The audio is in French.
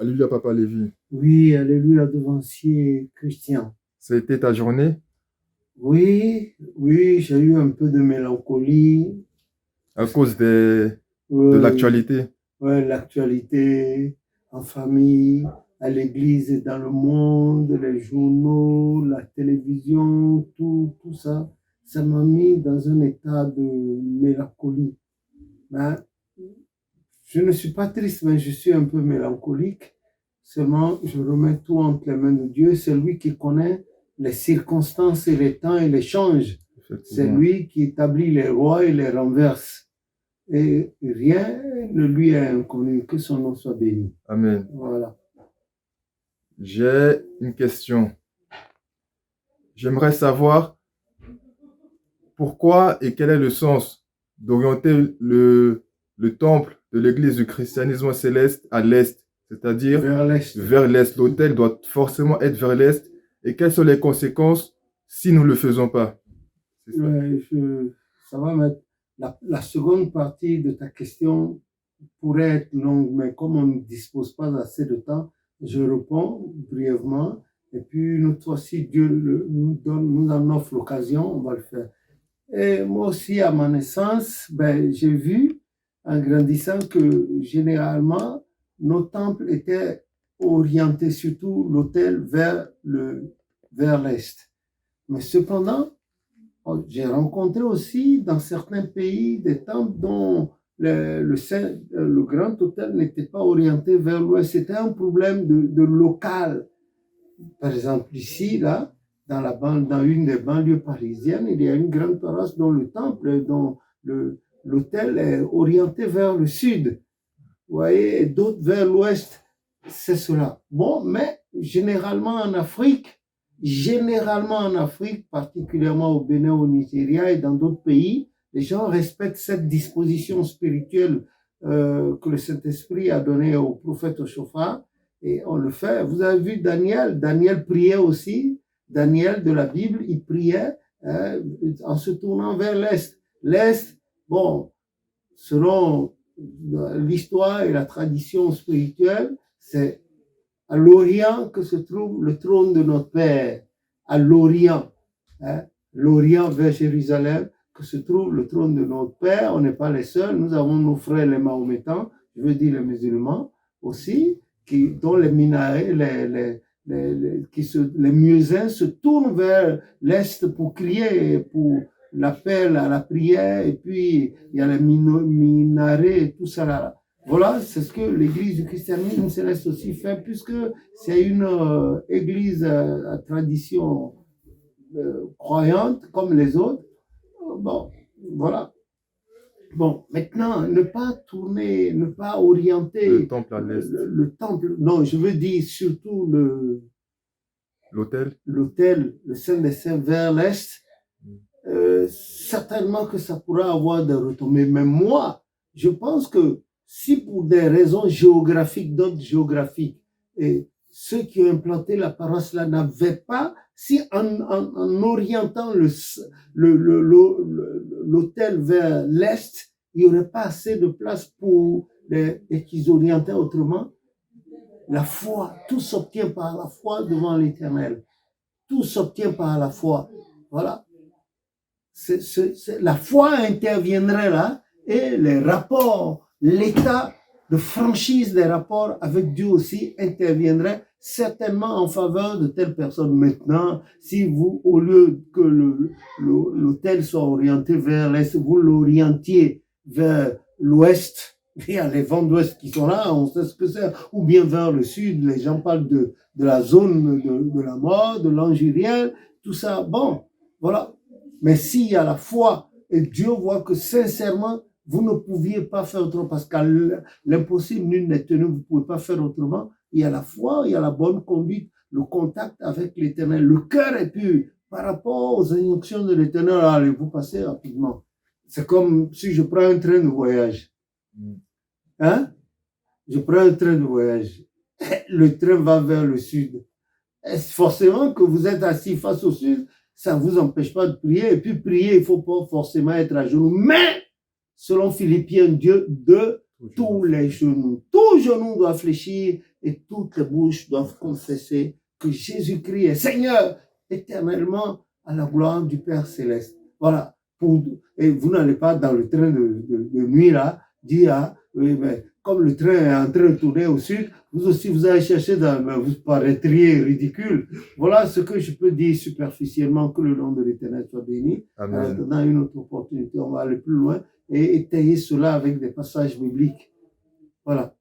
Alléluia, Papa Lévy. Oui, alléluia, devancier Christian. Ça a été ta journée Oui, j'ai eu un peu de mélancolie. à cause de l'actualité. Oui, l'actualité en famille, à l'église et dans le monde, les journaux, la télévision, tout ça, ça m'a mis dans un état de mélancolie. Ben, je ne suis pas triste, mais je suis un peu mélancolique. Seulement, je remets tout entre les mains de Dieu. C'est lui qui connaît les circonstances et les temps et les change. C'est lui qui établit les rois et les renverse. Et rien ne lui est inconnu. Que son nom soit béni. Amen. Voilà. J'ai une question. J'aimerais savoir pourquoi et quel est le sens d'orienter le temple de l'église du christianisme céleste à l'est, c'est-à-dire vers l'est. L'autel doit forcément être vers l'est. Et quelles sont les conséquences si nous ne le faisons pas? Ça va mettre la seconde partie de ta question pourrait être longue, mais comme on ne dispose pas assez de temps, je réponds brièvement. Et puis, une autre fois, si Dieu nous en offre l'occasion, on va le faire. Et moi aussi, à ma naissance, j'ai vu, en grandissant, que généralement, nos temples étaient orientés, surtout l'autel, vers l'est. Mais cependant, j'ai rencontré aussi dans certains pays des temples dont le grand autel n'était pas orienté vers l'ouest. C'était un problème de local. Par exemple, ici, là, dans une des banlieues parisiennes, il y a une grande terrasse dont le temple, dont l'autel est orienté vers le sud. Vous voyez, et d'autres vers l'ouest. C'est cela. Bon, mais généralement en Afrique, particulièrement au Bénin, au Nigeria et dans d'autres pays, les gens respectent cette disposition spirituelle que le Saint-Esprit a donnée au prophète Oshofar, et on le fait. Vous avez vu Daniel priait aussi. Daniel de la Bible, il priait en se tournant vers l'est. L'est, bon, selon l'histoire et la tradition spirituelle, c'est à l'Orient que se trouve le trône de notre Père. À l'Orient, l'Orient vers Jérusalem, que se trouve le trône de notre Père. On n'est pas les seuls. Nous avons nos frères les Mahométans, je veux dire les musulmans aussi, dont les minarets, les muezzins se tournent vers l'est pour crier, pour l'appel à la prière, et puis il y a les minarets et tout ça là. Voilà, c'est ce que l'église du christianisme céleste aussi fait, puisque c'est une église à tradition croyante comme les autres. Bon, voilà. Bon, maintenant, ne pas orienter le temple à l'est. Le temple, non, je veux dire surtout l'autel, le Saint des Saints vers l'est. Certainement que ça pourra avoir des retombées. Mais moi, je pense que si pour des raisons géographiques, d'ordre géographique, et ceux qui ont implanté la paroisse là n'avaient pas, si en orientant l'autel vers l'est, il n'y aurait pas assez de place pour et qu'ils orientaient autrement, la foi, tout s'obtient par la foi devant l'Éternel. Tout s'obtient par la foi. Voilà. La foi interviendrait là et les rapports, l'état de franchise des rapports avec Dieu aussi interviendrait certainement en faveur de telle personne. Maintenant, si vous, au lieu que l'autel soit orienté vers l'est, vous l'orientiez vers l'ouest, il y a les vents d'ouest qui sont là, on sait ce que c'est, ou bien vers le sud, les gens parlent de la zone de la mort, de l'angériel, tout ça. Bon, voilà. Mais s'il y a la foi et Dieu voit que sincèrement, vous ne pouviez pas faire autrement parce qu'à l'impossible, nul n'est tenu, vous ne pouvez pas faire autrement. Il y a la foi, il y a la bonne conduite, le contact avec l'Éternel. Le cœur est pur par rapport aux injonctions de l'Éternel. Allez, vous passez rapidement. C'est comme si je prends un train de voyage. Hein? Je prends un train de voyage. Le train va vers le sud. Est-ce forcément que vous êtes assis face au sud? Ça ne vous empêche pas de prier. Et puis prier, il ne faut pas forcément être à genoux. Mais, selon Philippiens, Dieu, de tous les genoux. Tout genou doit fléchir et toutes les bouches doivent confesser que Jésus-Christ est Seigneur éternellement à la gloire du Père Céleste. Voilà. Et vous n'allez pas dans le train de nuit là, dire, ah, oui, mais comme le train est en train de tourner au sud, vous aussi vous allez chercher, vous paraîtriez ridicule. Voilà ce que je peux dire superficiellement, que le nom de l'Éternel soit béni. Amen. Dans une autre opportunité, on va aller plus loin et étayer cela avec des passages bibliques. Voilà.